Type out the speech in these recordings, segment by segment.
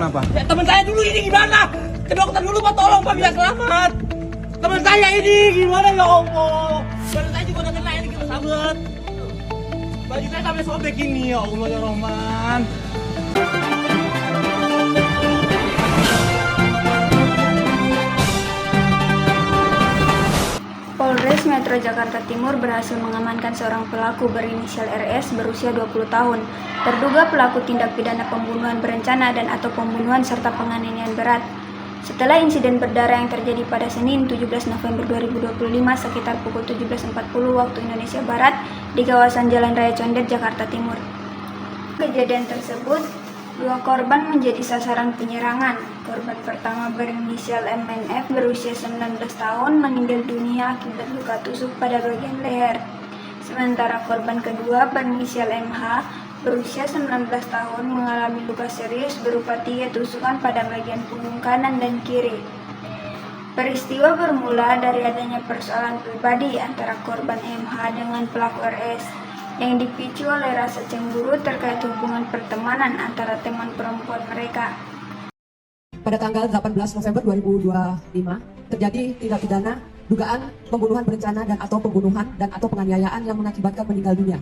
Kenapa? Ya, teman saya dulu ini gimana? Ke dokter dulu Pak, tolong Pak biar selamat. Teman saya ini gimana ya Allah? Badan saya juga udah kena ini kita sabet. Baju saya sampai sobek ini ya Allah ya Rahman. Polres Metro Jakarta Timur berhasil mengamankan seorang pelaku berinisial RS berusia 20 tahun. Terduga pelaku tindak pidana pembunuhan berencana dan atau pembunuhan serta penganiayaan berat. Setelah insiden berdarah yang terjadi pada Senin 17 November 2025 sekitar pukul 17.40 waktu Indonesia Barat di kawasan Jalan Raya Condet, Jakarta Timur. Kejadian tersebut, dua korban menjadi sasaran penyerangan. Korban pertama berinisial MNF berusia 19 tahun meninggal dunia akibat luka tusuk pada bagian leher. Sementara korban kedua berinisial MH berusia 19 tahun mengalami luka serius berupa 3 tusukan pada bagian punggung kanan dan kiri. Peristiwa bermula dari adanya persoalan pribadi antara korban MH dengan pelaku RS yang dipicu oleh rasa cemburu terkait hubungan pertemanan antara teman perempuan mereka. Pada tanggal 18 November 2025 terjadi tindak pidana dugaan pembunuhan berencana dan atau pembunuhan dan atau penganiayaan yang mengakibatkan meninggal dunia.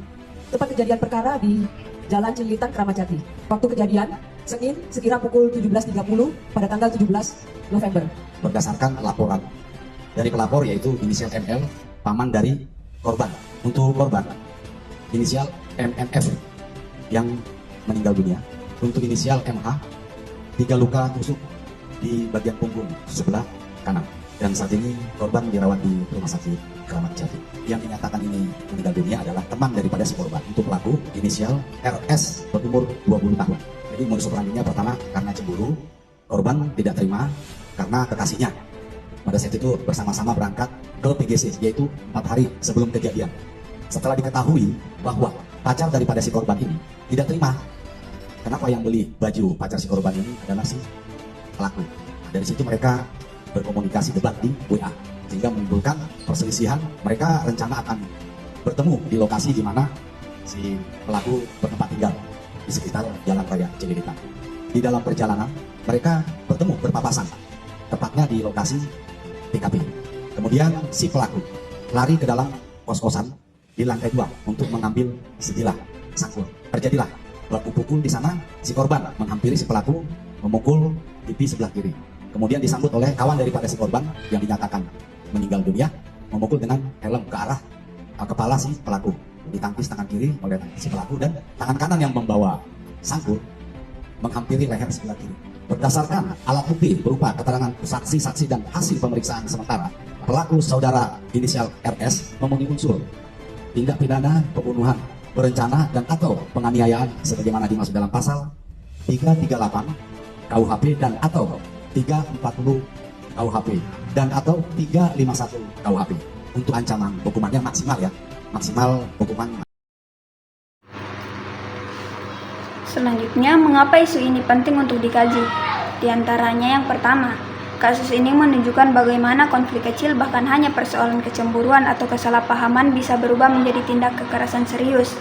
Tempat kejadian perkara di Jalan Cililitan, Kramat Jati. Waktu kejadian Senin sekira pukul 17.30 pada tanggal 17 November. Berdasarkan laporan dari pelapor yaitu inisial ML, paman dari korban. Untuk korban inisial MNF yang meninggal dunia. Untuk inisial MH 3 luka tusuk di bagian punggung sebelah kanan. Dan saat ini korban dirawat di Rumah Sakit Kramat Jati. Yang dinyatakan ini meninggal dunia adalah teman daripada si korban. Untuk pelaku inisial RS berumur 20 tahun. Jadi modus operandinya pertama karena cemburu, korban tidak terima karena kekasihnya pada saat itu bersama-sama berangkat ke PGC, yaitu 4 hari sebelum kejadian. Setelah diketahui bahwa pacar daripada si korban ini tidak terima, kenapa yang beli baju pacar si korban ini adalah si pelaku. Dari situ mereka berkomunikasi debat di WA sehingga menimbulkan perselisihan. Mereka rencana akan bertemu di lokasi di mana si pelaku bertempat tinggal di sekitar Jalan Raya Cililitan. Di dalam perjalanan mereka bertemu berpapasan tepatnya di lokasi TKP. Kemudian si pelaku lari ke dalam kos-kosan di lantai 2 untuk mengambil sebilah sangkur. Terjadilah baku pukul di sana. Si korban menghampiri si pelaku, memukul pipi sebelah kiri. Kemudian disambut oleh kawan daripada si korban yang dinyatakan meninggal dunia, memukul dengan helm ke arah kepala si pelaku. Ditangkis tangan kiri oleh si pelaku dan tangan kanan yang membawa sangkur menghampiri leher sebelah kiri. Berdasarkan alat bukti berupa keterangan saksi-saksi dan hasil pemeriksaan sementara, pelaku saudara inisial RS memenuhi unsur tindak pidana pembunuhan berencana dan atau penganiayaan sebagaimana dimaksud dalam pasal 338 KUHP dan atau 340 KUHP dan atau 351 KUHP. Untuk ancaman hukumannya maksimal ya, maksimal hukuman. Selanjutnya, mengapa isu ini penting untuk dikaji? Di antaranya yang pertama, kasus ini menunjukkan bagaimana konflik kecil bahkan hanya persoalan kecemburuan atau kesalahpahaman bisa berubah menjadi tindak kekerasan serius.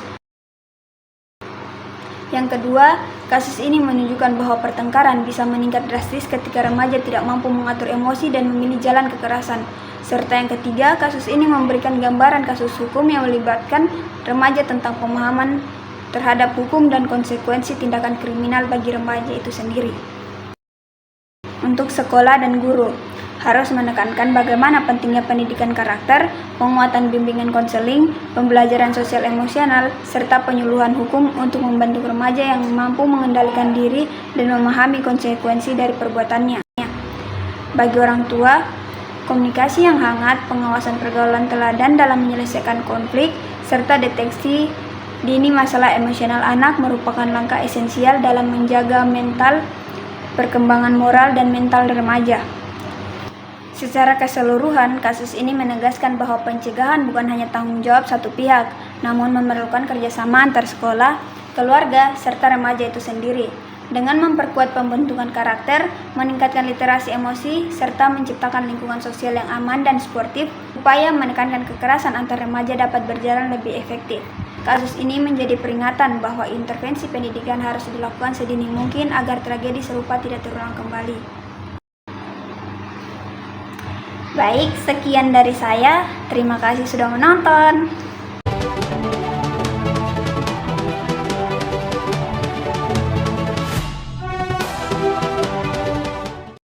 Yang kedua, kasus ini menunjukkan bahwa pertengkaran bisa meningkat drastis ketika remaja tidak mampu mengatur emosi dan memilih jalan kekerasan. Serta yang ketiga, kasus ini memberikan gambaran kasus hukum yang melibatkan remaja tentang pemahaman terhadap hukum dan konsekuensi tindakan kriminal bagi remaja itu sendiri. Untuk sekolah dan guru, harus menekankan bagaimana pentingnya pendidikan karakter, penguatan bimbingan konseling, pembelajaran sosial emosional, serta penyuluhan hukum untuk membantu remaja yang mampu mengendalikan diri dan memahami konsekuensi dari perbuatannya. Bagi orang tua, komunikasi yang hangat, pengawasan pergaulan teladan dalam menyelesaikan konflik, serta deteksi dini masalah emosional anak merupakan langkah esensial dalam menjaga mental, perkembangan moral, dan mental remaja. Secara keseluruhan, kasus ini menegaskan bahwa pencegahan bukan hanya tanggung jawab satu pihak, namun memerlukan kerjasama antar sekolah, keluarga, serta remaja itu sendiri. dengan memperkuat pembentukan karakter, meningkatkan literasi emosi, serta menciptakan lingkungan sosial yang aman dan sportif, upaya menekankan kekerasan antar remaja dapat berjalan lebih efektif. Kasus ini menjadi peringatan bahwa intervensi pendidikan harus dilakukan sedini mungkin agar tragedi serupa tidak terulang kembali. Baik, sekian dari saya. Terima kasih sudah menonton.